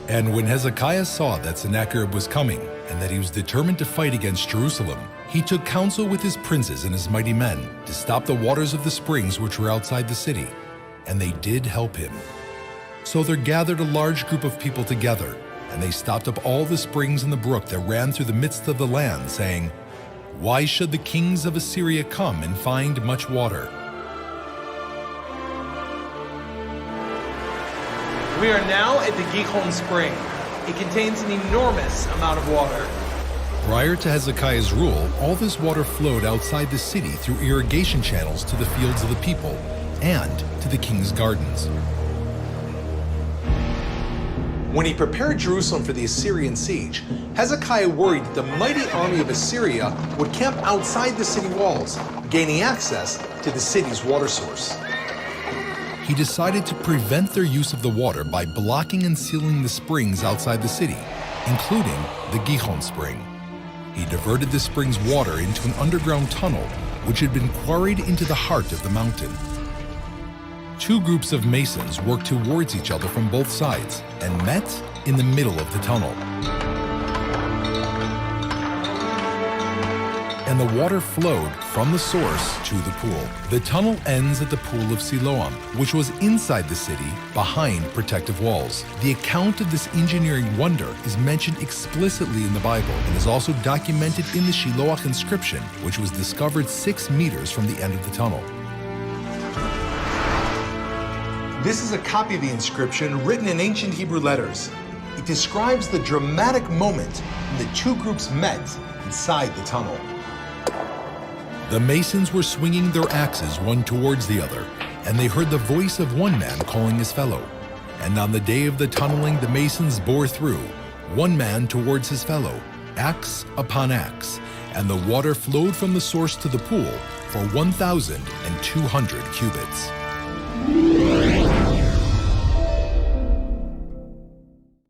And when Hezekiah saw that Sennacherib was coming and that he was determined to fight against Jerusalem, he took counsel with his princes and his mighty men to stop the waters of the springs which were outside the city, and they did help him. So there gathered a large group of people together, and they stopped up all the springs in the brook that ran through the midst of the land, saying, "Why should the kings of Assyria come and find much water?" We are now at the Gihon spring. It contains an enormous amount of water. Prior to Hezekiah's rule, all this water flowed outside the city through irrigation channels to the fields of the people and to the king's gardens. When he prepared Jerusalem for the Assyrian siege, Hezekiah worried that the mighty army of Assyria would camp outside the city walls, gaining access to the city's water source. He decided to prevent their use of the water by blocking and sealing the springs outside the city, including the Gihon spring. He diverted the spring's water into an underground tunnel which had been quarried into the heart of the mountain. Two groups of masons worked towards each other from both sides and met in the middle of the tunnel. And the water flowed from the source to the pool. The tunnel ends at the pool of Siloam, which was inside the city behind protective walls. The account of this engineering wonder is mentioned explicitly in the Bible and is also documented in the Shiloach inscription, which was discovered 6 meters from the end of the tunnel. This is a copy of the inscription written in ancient Hebrew letters. It describes the dramatic moment when the two groups met inside the tunnel. The masons were swinging their axes one towards the other, and they heard the voice of one man calling his fellow. And on the day of the tunneling, the masons bore through, one man towards his fellow, axe upon axe, and the water flowed from the source to the pool for 1,200 cubits.